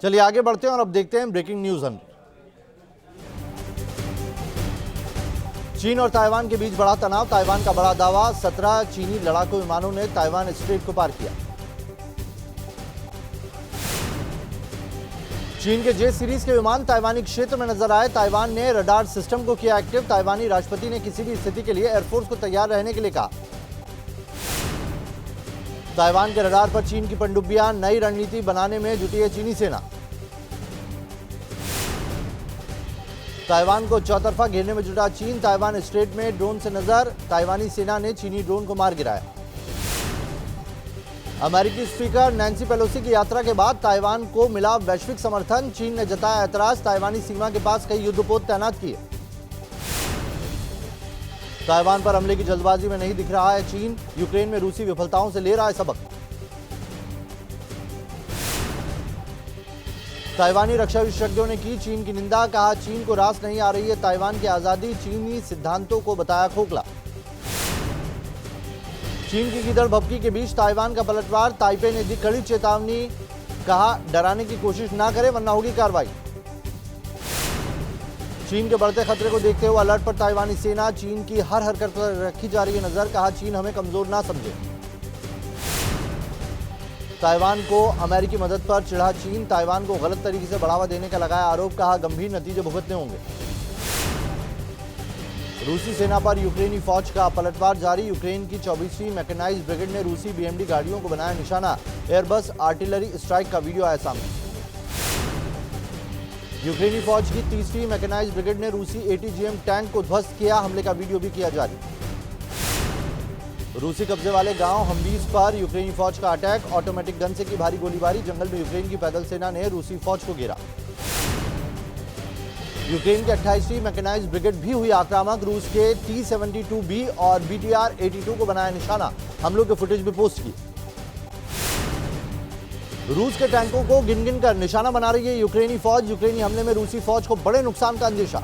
चलिए आगे बढ़ते हैं और अब देखते हैं ब्रेकिंग न्यूज। चीन और ताइवान के बीच बड़ा तनाव, ताइवान का बड़ा दावा, 17 चीनी लड़ाकू विमानों ने ताइवान स्ट्रेट को पार किया। चीन के जे सीरीज के विमान ताइवानी क्षेत्र में नजर आए, ताइवान ने रडार सिस्टम को किया एक्टिव। ताइवानी राष्ट्रपति ने किसी भी स्थिति के लिए एयरफोर्स को तैयार रहने के लिए कहा। ताइवान के रडार पर चीन की पनडुब्बियां, नई रणनीति बनाने में जुटी है चीनी सेना। ताइवान को चौतरफा घेरने में जुटा चीन, ताइवान स्ट्रेट में ड्रोन से नजर, ताइवानी सेना ने चीनी ड्रोन को मार गिराया। अमेरिकी स्पीकर नैन्सी पेलोसी की यात्रा के बाद ताइवान को मिला वैश्विक समर्थन, चीन ने जताया ऐतराज, ताइवानी सीमा के पास कई युद्धपोत तैनात किए। ताइवान पर हमले की जल्दबाजी में नहीं दिख रहा है चीन, यूक्रेन में रूसी विफलताओं से ले रहा है सबक। ताइवानी रक्षा विशेषज्ञों ने की चीन की निंदा, कहा चीन को रास नहीं आ रही है ताइवान की आजादी, चीनी सिद्धांतों को बताया खोखला। चीन की गिदड़ भभकी के बीच ताइवान का पलटवार, ताइपे ने दी कड़ी चेतावनी, कहा डराने की कोशिश ना करे वरना होगी कार्रवाई। चीन के बढ़ते खतरे को देखते हुए अलर्ट पर ताइवानी सेना, चीन की हर हरकत पर रखी जा रही है नजर, कहा चीन हमें कमजोर ना समझे। ताइवान को अमेरिकी मदद पर चिढ़ा चीन, ताइवान को गलत तरीके से बढ़ावा देने का लगाया आरोप, कहा गंभीर नतीजे भुगतने होंगे। रूसी सेना पर यूक्रेनी फौज का पलटवार जारी, यूक्रेन की 24वीं मैकेनाइज्ड ब्रिगेड ने रूसी बीएमडी गाड़ियों को बनाया निशाना, एयरबस आर्टिलरी स्ट्राइक का वीडियो आया सामने। यूक्रेनी फौज की 30वीं मैकेनाइज्ड ब्रिगेड ने रूसी एटीजीएम टैंक को ध्वस्त किया, हमले का वीडियो भी किया जारी। रूसी कब्जे वाले गांव हम्बीज पर यूक्रेनी फौज का अटैक, ऑटोमेटिक गन से की भारी गोलीबारी, जंगल में यूक्रेन की पैदल सेना ने रूसी फौज को घेरा। यूक्रेन की 28वीं मैकेनाइज्ड ब्रिगेड भी हुई आक्रामक, रूस के T-72B और BTR-82 को बनाया निशाना, हमलों के फुटेज भी पोस्ट की। रूस के टैंकों को गिन गिन कर निशाना बना रही है यूक्रेनी फौज, यूक्रेनी हमले में रूसी फौज को बड़े नुकसान का अंदेशा।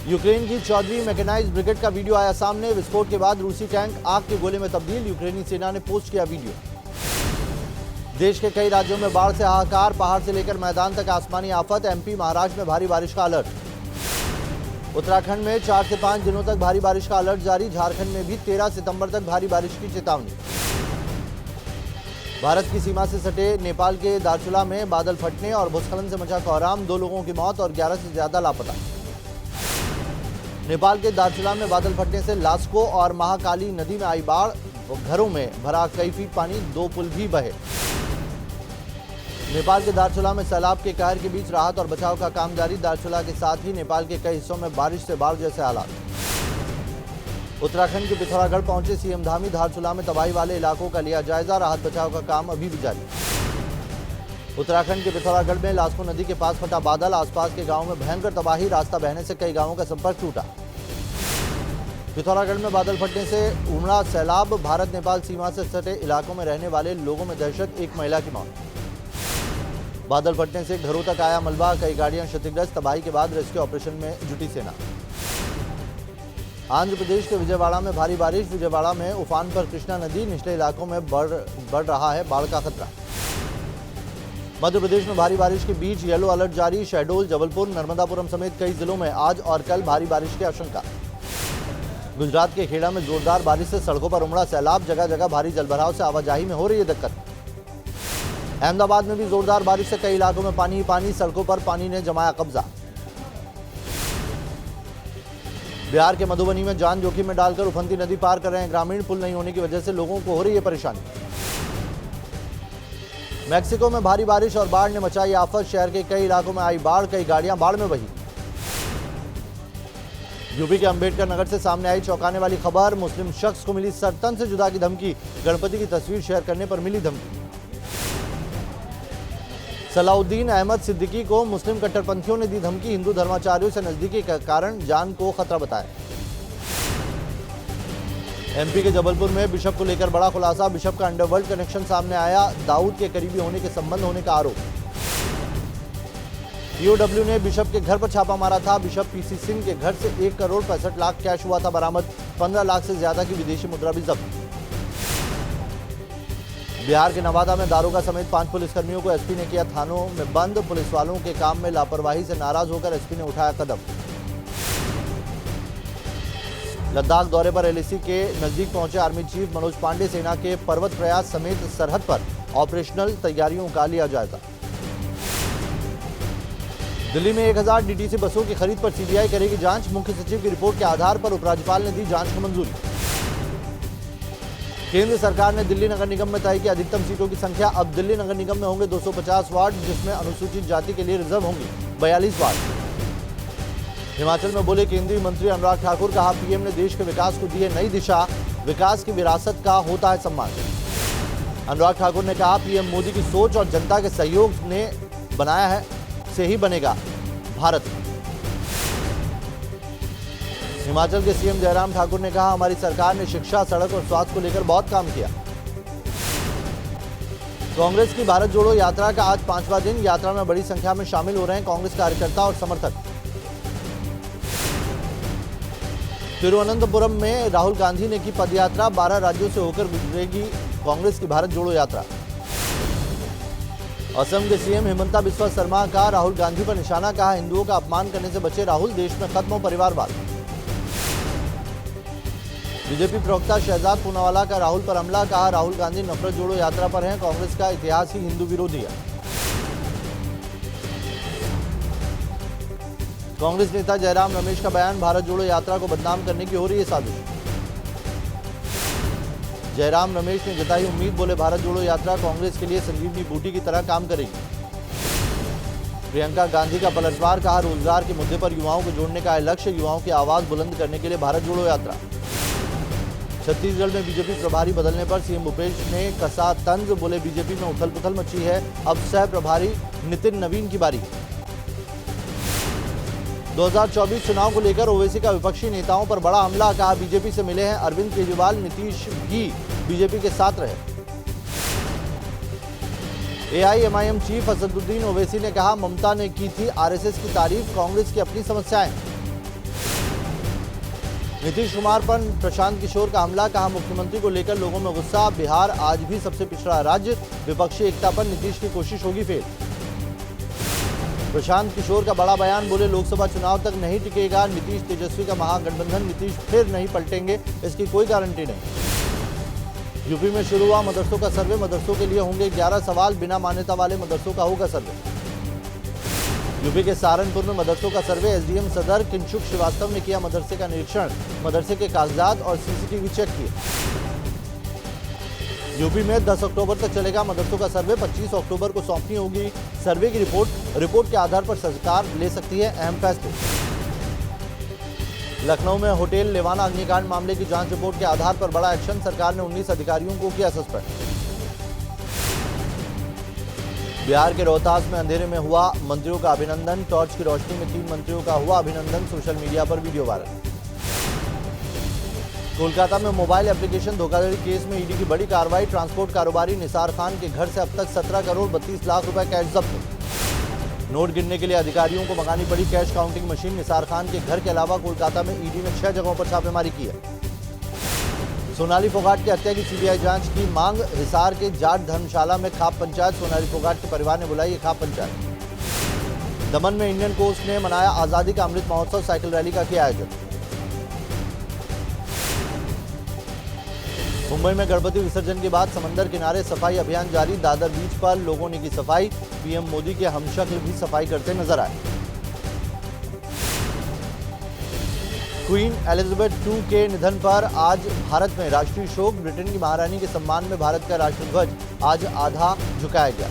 यूक्रेन की 14वीं मैकेनाइज्ड ब्रिगेड का वीडियो आया सामने, विस्फोट के बाद रूसी टैंक आग के गोले में तब्दील, यूक्रेनी सेना ने पोस्ट किया वीडियो। देश के कई राज्यों में बाढ़ से हाहाकार, पहाड़ से लेकर मैदान तक आसमानी आफत, एमपी महाराष्ट्र में भारी बारिश का अलर्ट। उत्तराखंड में 4 से 5 दिनों तक भारी बारिश का अलर्ट जारी, झारखंड में भी 13 सितंबर तक भारी बारिश की चेतावनी। भारत की सीमा से सटे नेपाल के दार्चुला में बादल फटने और भूस्खलन से मचा कोहराम, 2 लोगों की मौत और 11 से ज्यादा लापता। नेपाल के दार्चुला में बादल फटने से लास्को और महाकाली नदी में आई बाढ़, घरों में भरा कई फीट पानी, 2 पुल भी बहे। नेपाल के दार्चुला में सैलाब के कहर के बीच राहत और बचाव का काम जारी, दार्चुला के साथ ही नेपाल के कई हिस्सों में बारिश से बाढ़ जैसे हालात। उत्तराखंड के पिथौरागढ़ पहुंचे सीएम धामी, धारचूला में तबाही वाले इलाकों का लिया जायजा, राहत बचाव का काम अभी भी जारी। उत्तराखंड के पिथौरागढ़ में लास्को नदी के पास फटा बादल, आसपास के गांवों में भयंकर तबाही, रास्ता बहने से कई गांवों का संपर्क टूटा। पिथौरागढ़ में बादल फटने से उमड़ा सैलाब, भारत नेपाल सीमा से सटे इलाकों में रहने वाले लोगों में दहशत, एक महिला की मौत। बादल फटने से घरों तक आया मलबा, कई गाड़ियां क्षतिग्रस्त, तबाही के बाद रेस्क्यू ऑपरेशन में जुटी सेना। आंध्र प्रदेश के विजयवाड़ा में भारी बारिश, विजयवाड़ा में उफान पर कृष्णा नदी, निचले इलाकों में बढ़ रहा है बाढ़ का खतरा। मध्य प्रदेश में भारी बारिश के बीच येलो अलर्ट जारी, शहडोल, जबलपुर, नर्मदापुरम समेत कई जिलों में आज और कल भारी बारिश की आशंका। गुजरात के खेड़ा में जोरदार बारिश से सड़कों पर उमड़ा सैलाब, जगह जगह भारी जलभराव से आवाजाही में हो रही है दिक्कत। अहमदाबाद में भी जोरदार बारिश से कई इलाकों में पानी ही पानी, सड़कों पर पानी ने जमाया कब्जा। बिहार के मधुबनी में जान जोखिम में डालकर उफनती नदी पार कर रहे हैं ग्रामीण, पुल नहीं होने की वजह से लोगों को हो रही है परेशानी। मैक्सिको में भारी बारिश और बाढ़ ने मचाई आफत, शहर के कई इलाकों में आई बाढ़, कई गाड़ियां बाढ़ में बही। यूपी के अंबेडकर नगर से सामने आई चौंकाने वाली खबर, मुस्लिम शख्स को मिली सरतन से जुदा की धमकी, गणपति की तस्वीर शेयर करने पर मिली धमकी। सलाउद्दीन अहमद सिद्दीकी को मुस्लिम कट्टरपंथियों ने दी धमकी, हिंदू धर्माचार्यों से नजदीकी के कारण जान को खतरा बताया। एमपी के जबलपुर में बिशप को लेकर बड़ा खुलासा, बिशप का अंडरवर्ल्ड कनेक्शन सामने आया, दाऊद के करीबी होने के संबंध होने का आरोप। पीओडब्ल्यू ने बिशप के घर पर छापा मारा था, बिशप पीसी सिंह के घर से 1 करोड़ 65 लाख कैश हुआ था बरामद, 15 लाख से ज्यादा की विदेशी मुद्रा भी जब्त। बिहार के नवादा में दारोगा समेत 5 पुलिसकर्मियों को एसपी ने किया थानों में बंद। पुलिस वालों के काम में लापरवाही से नाराज होकर एसपी ने उठाया कदम। लद्दाख दौरे पर एलएसी के नजदीक पहुंचे आर्मी चीफ मनोज पांडे। सेना के पर्वत प्रयास समेत सरहद पर ऑपरेशनल तैयारियों का लिया जायजा। दिल्ली में 1000 डीटीसी बसों की खरीद पर सीबीआई करेगी जांच। मुख्य सचिव की रिपोर्ट के आधार पर उपराज्यपाल ने दी जांच को मंजूरी। केंद्र सरकार ने दिल्ली नगर निगम में तय की अधिकतम सीटों की संख्या। अब दिल्ली नगर निगम में होंगे 250 वार्ड, जिसमें अनुसूचित जाति के लिए रिजर्व होंगी 42 वार्ड। हिमाचल में बोले केंद्रीय मंत्री अनुराग ठाकुर। कहा पीएम ने देश के विकास को दी है नई दिशा। विकास की विरासत का होता है सम्मान। अनुराग ठाकुर ने कहा पीएम मोदी की सोच और जनता के सहयोग ने बनाया है से ही बनेगा भारत। हिमाचल के सीएम जयराम ठाकुर ने कहा हमारी सरकार ने शिक्षा, सड़क और स्वास्थ्य को लेकर बहुत काम किया। कांग्रेस की भारत जोड़ो यात्रा का आज 5वां दिन। यात्रा में बड़ी संख्या में शामिल हो रहे हैं कांग्रेस कार्यकर्ता और समर्थक। तिरुवनंतपुरम में राहुल गांधी ने की पदयात्रा। 12 राज्यों से होकर गुजरेगी कांग्रेस की भारत जोड़ो यात्रा। असम के सीएम हिमंता बिस्वा शर्मा का राहुल गांधी पर निशाना। कहा हिंदुओं का अपमान करने से बचे राहुल, देश में खत्म हो परिवारवाद। बीजेपी प्रवक्ता शहजाद पूनावाला का राहुल पर हमला। कहा राहुल गांधी नफरत जोड़ो यात्रा पर हैं, कांग्रेस का इतिहास ही हिंदू विरोधी है। कांग्रेस नेता जयराम रमेश का बयान। भारत जोड़ो यात्रा को बदनाम करने की हो रही है साजिश। जयराम रमेश ने जताई उम्मीद। बोले भारत जोड़ो यात्रा कांग्रेस के लिए संजीवनी बूटी की तरह काम करेगी। प्रियंका गांधी का पलटवार। कहा रोजगार के मुद्दे पर युवाओं को जोड़ने का है लक्ष्य। युवाओं की आवाज बुलंद करने के लिए भारत जोड़ो यात्रा। छत्तीसगढ़ में बीजेपी प्रभारी बदलने पर सीएम भूपेश ने कसा तंज। बोले बीजेपी में उथल पुथल मची है, अब सह प्रभारी नितिन नवीन की बारी। 2024 चुनाव को लेकर ओवैसी का विपक्षी नेताओं पर बड़ा हमला। कहा बीजेपी से मिले हैं अरविंद केजरीवाल, नीतीश भी बीजेपी के साथ रहे। एआईएमआईएम चीफ असदुद्दीन ओवैसी ने कहा ममता ने की थी आरएसएस की तारीफ, कांग्रेस की अपनी समस्याएं। नीतीश कुमार पर प्रशांत किशोर का हमला। कहा मुख्यमंत्री को लेकर लोगों में गुस्सा, बिहार आज भी सबसे पिछड़ा राज्य, विपक्षी एकता पर नीतीश की कोशिश होगी फेल। प्रशांत किशोर का बड़ा बयान। बोले लोकसभा चुनाव तक नहीं टिकेगा नीतीश तेजस्वी का महागठबंधन, नीतीश फिर नहीं पलटेंगे इसकी कोई गारंटी नहीं। यूपी में शुरू हुआ मदरसों का सर्वे। मदरसों के लिए होंगे 11 सवाल, बिना मान्यता वाले मदरसों का होगा सर्वे। यूपी के सहारनपुर में मदरसों का सर्वे। एसडीएम सदर किंशुक श्रीवास्तव ने किया मदरसे का निरीक्षण, मदरसे के कागजात और सीसीटीवी चेक किए। यूपी में 10 अक्टूबर तक चलेगा मदरसों का सर्वे। 25 अक्टूबर को सौंपनी होगी सर्वे की रिपोर्ट के आधार पर सरकार ले सकती है अहम फैसले। लखनऊ में होटल लेवाना अग्निकांड मामले की जांच रिपोर्ट के आधार पर बड़ा एक्शन। सरकार ने 19 अधिकारियों को किया सस्पेंड। बिहार के रोहतास में अंधेरे में हुआ मंत्रियों का अभिनंदन। टॉर्च की रोशनी में 3 मंत्रियों का हुआ अभिनंदन। सोशल मीडिया पर वीडियो वायरल। कोलकाता में मोबाइल एप्लीकेशन धोखाधड़ी केस में ईडी की बड़ी कार्रवाई। ट्रांसपोर्ट कारोबारी निसार खान के घर से अब तक 17 करोड़ 32 लाख रुपए कैश जब्त। नोट गिनने के लिए अधिकारियों को मंगानी पड़ी cash counting machine. Nisar Khan के घर के अलावा कोलकाता में ईडी ने 6 जगहों पर छापेमारी की है। सोनाली फोगाट की हत्या की सीबीआई जांच की मांग। हिसार के जाट धर्मशाला में खाप पंचायत। सोनाली फोगाट के परिवार ने बुलाई खाप पंचायत। दमन में इंडियन कोस्ट ने मनाया आजादी का अमृत महोत्सव। साइकिल रैली का किया आयोजन। मुंबई में गणपति विसर्जन के बाद समंदर किनारे सफाई अभियान जारी। दादर बीच पर लोगों ने की सफाई। पीएम मोदी के हमशक्ल भी सफाई करते नजर आए। क्वीन एलिजाबेथ II के निधन पर आज भारत में राष्ट्रीय शोक। ब्रिटेन की महारानी के सम्मान में भारत का राष्ट्रध्वज आज आधा झुकाया गया।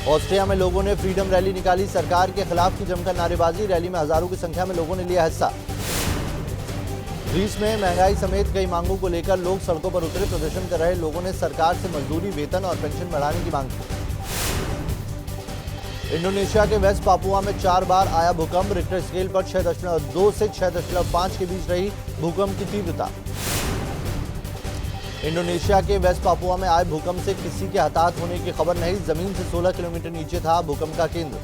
ऑस्ट्रिया में लोगों ने फ्रीडम रैली निकाली। सरकार के खिलाफ की जमकर नारेबाजी। रैली में हजारों की संख्या में लोगों ने लिया हिस्सा। ग्रीस में महंगाई समेत कई मांगों को लेकर लोग सड़कों पर उतरे। प्रदर्शन कर रहे लोगों ने सरकार से मजदूरी, वेतन और पेंशन बढ़ाने की मांग की। इंडोनेशिया के वेस्ट पापुआ में 4 बार आया भूकंप। रिक्टर स्केल पर 6.2 से 6.5 के बीच रही भूकंप की तीव्रता। इंडोनेशिया के वेस्ट पापुआ में आए भूकंप से किसी के हताहत होने की खबर नहीं। जमीन से 16 किलोमीटर नीचे था भूकंप का केंद्र।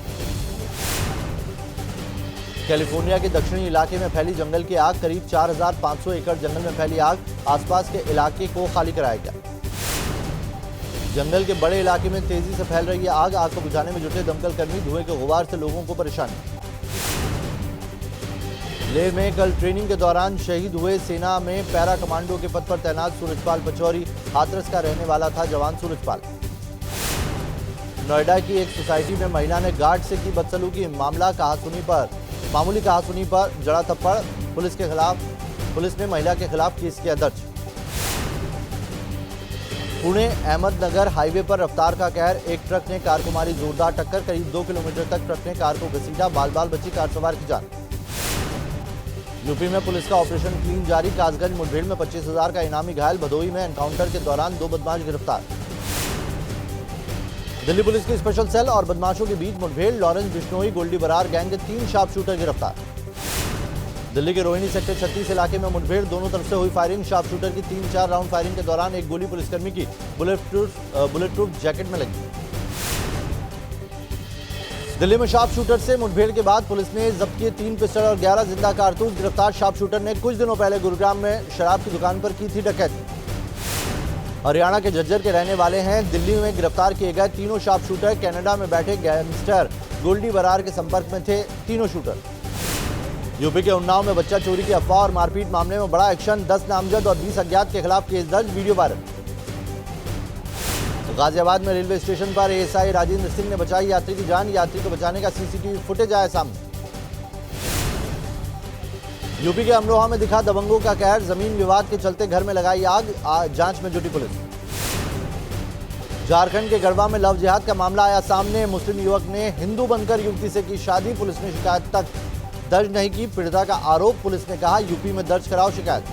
कैलिफोर्निया के दक्षिणी इलाके में फैली जंगल की आग, करीब 4,500 एकड़ जंगल में फैली आग, आसपास के इलाके को खाली कराया गया। जंगल के बड़े इलाके में तेजी से फैल रही है आग को बुझाने में जुटे दमकल कर्मी, धुएं के गुबार से लोगों को परेशानी। लेह में कल ट्रेनिंग के दौरान शहीद हुए सेना में पैरा कमांडो के पद पर तैनात सूरजपाल पचौरी, हाथरस का रहने वाला था जवान सूरजपाल। नोएडा की एक सोसाइटी में महिला ने गार्ड से की बदसलूकी, मामूली कहासुनी पर जड़ा थप्पड़, पुलिस ने महिला के खिलाफ केस किया दर्ज। पुणे अहमदनगर हाईवे पर रफ्तार का कहर, एक ट्रक ने कार को मारी जोरदार टक्कर, करीब 2 किलोमीटर तक ट्रक ने कार को घसीटा, बाल बाल बची कार सवार की जान। यूपी में पुलिस का ऑपरेशन क्लीन जारी, कासगंज मुठभेड़ में 25,000 का इनामी घायल, भदोही में एनकाउंटर के दौरान 2 बदमाश गिरफ्तार। दिल्ली पुलिस की स्पेशल सेल और बदमाशों के बीच मुठभेड़, लॉरेंस बिश्नोई गोल्डी बरार गैंग के 3 शार्प शूटर गिरफ्तार। दिल्ली के रोहिणी सेक्टर 36 इलाके में मुठभेड़, दोनों तरफ से हुई फायरिंग, शार्प शूटर की 3-4 राउंड फायरिंग के दौरान एक गोली पुलिसकर्मी की बुलेट प्रूफ जैकेट में लगी। दिल्ली में शार्प शूटर से मुठभेड़ के बाद पुलिस ने जब्त किए 3 पिस्टल और 11 जिंदा कारतूस। गिरफ्तार शार्प शूटर ने कुछ दिनों पहले गुरुग्राम में शराब की दुकान पर की थी डकैती। हरियाणा के झज्जर के रहने वाले हैं। दिल्ली में गिरफ्तार किए गए तीनों शार्प शूटर कनाडा में बैठे गैंगस्टर गोल्डी बरार के संपर्क में थे। तीनों शूटर यूपी के उन्नाव में बच्चा चोरी की अफवाह और मारपीट मामले में बड़ा एक्शन, 10 नामजद और 20 अज्ञात के खिलाफ केस दर्ज, वीडियो वायरल। गाजियाबाद में रेलवे स्टेशन पर एएसआई राजेंद्र सिंह ने बचाई यात्री की जान, यात्री को बचाने का सीसीटीवी फुटेज आया सामने। यूपी के अमरोहा में दिखा दबंगों का कहर, जमीन विवाद के चलते घर में लगाई आग, जांच में जुटी पुलिस। झारखंड के गढ़वा में लव जिहाद का मामला आया सामने, मुस्लिम युवक ने हिंदू बनकर युवती से की शादी, पुलिस ने शिकायत तक दर्ज नहीं की, पीड़िता का आरोप, पुलिस ने कहा यूपी में दर्ज कराओ शिकायत।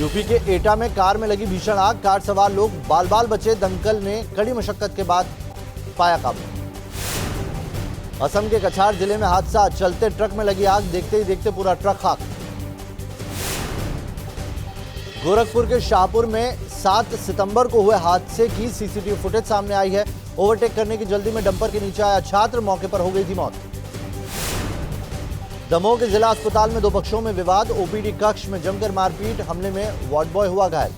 यूपी के एटा में कार में लगी भीषण आग, कार सवार लोग बाल बाल बचे, दमकल ने कड़ी मशक्कत के बाद पाया काबू। असम के कछार जिले में हादसा, चलते ट्रक में लगी आग, देखते ही देखते पूरा ट्रक खाक। गोरखपुर के शाहपुर में 7 सितंबर को हुए हादसे की सीसीटीवी फुटेज सामने आई है। ओवरटेक करने की जल्दी में डंपर के नीचे आया छात्र, मौके पर हो गई थी मौत। दमोह के जिला अस्पताल में 2 पक्षों में विवाद, ओपीडी कक्ष में जमकर मारपीट, हमले में वार्ड बॉय हुआ घायल।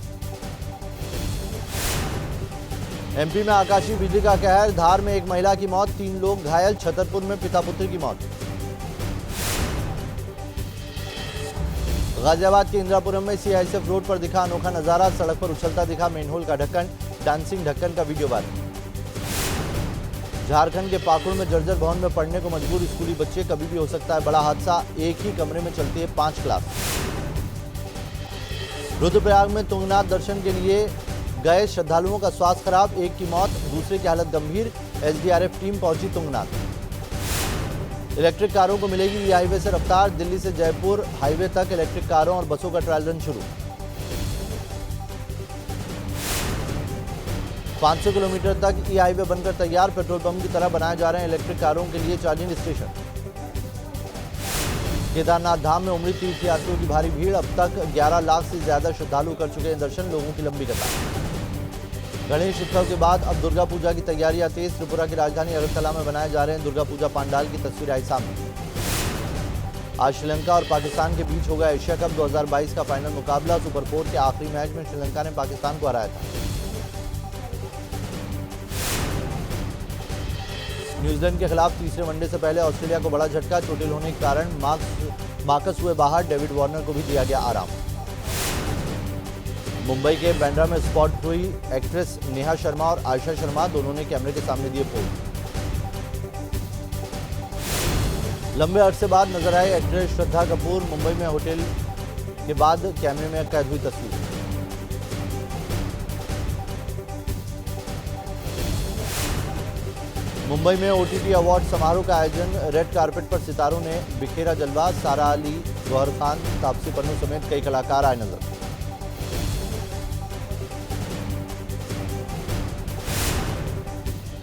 एमपी में आकाशीय बिजली का कहर, धार में एक महिला की मौत, 3 लोग घायल, छतरपुर में पिता पुत्र की मौत। गाजियाबाद के इंदिरापुरम में सीआईएसएफ रोड पर दिखा अनोखा नजारा, सड़क पर उछलता दिखा मेनहोल का ढक्कन, डांसिंग ढक्कन का वीडियो वायरल। झारखंड के पाकुड़ में जर्जर भवन में पढ़ने को मजबूर स्कूली बच्चे, कभी भी हो सकता है बड़ा हादसा, एक ही कमरे में चलती है 5 क्लास। रुद्रप्रयाग में तुंगनाथ दर्शन के लिए गए श्रद्धालुओं का स्वास्थ्य खराब, एक की मौत, दूसरे की हालत गंभीर, एसडीआरएफ टीम पहुंची तुंगनाथ। इलेक्ट्रिक कारों को मिलेगी ई हाईवे से रफ्तार, दिल्ली से जयपुर हाईवे तक इलेक्ट्रिक कारों और बसों का ट्रायल रन शुरू। 500 किलोमीटर तक ई हाईवे बनकर तैयार, पेट्रोल पंप की तरह बनाए जा रहे हैं इलेक्ट्रिक कारों के लिए चार्जिंग स्टेशन। केदारनाथ धाम में उमड़ी तीर्थयात्रियों की भारी भीड़, अब तक 11 लाख से ज्यादा श्रद्धालु कर चुके हैं दर्शन, लोगों की लंबी कतार। गणेश उत्सव के बाद अब दुर्गा पूजा की तैयारियां तेज, त्रिपुरा की राजधानी अगरतला में बनाए जा रहे हैं दुर्गा पूजा पंडाल की तस्वीर आई सामने। आज श्रीलंका और पाकिस्तान के बीच होगा एशिया कप 2022 का फाइनल मुकाबला, सुपर 4 के आखिरी मैच में श्रीलंका ने पाकिस्तान को हराया था। न्यूजीलैंड के खिलाफ तीसरे वनडे से पहले ऑस्ट्रेलिया को बड़ा झटका, चोटिल होने के कारण मार्कस हुए बाहर, डेविड वार्नर को भी दिया गया आराम। मुंबई के बांद्रा में स्पॉट हुई एक्ट्रेस नेहा शर्मा और आयशा शर्मा, दोनों ने कैमरे के सामने दिए पोज। लंबे अरसे बाद नजर आए एक्ट्रेस श्रद्धा कपूर, मुंबई में होटल के बाद कैमरे में कैद हुई तस्वीर। मुंबई में ओटीटी अवार्ड समारोह का आयोजन, रेड कार्पेट पर सितारों ने बिखेरा जलवा, सारा अली, गौहर खान, तापसी पन्नू समेत कई कलाकार आए नजर।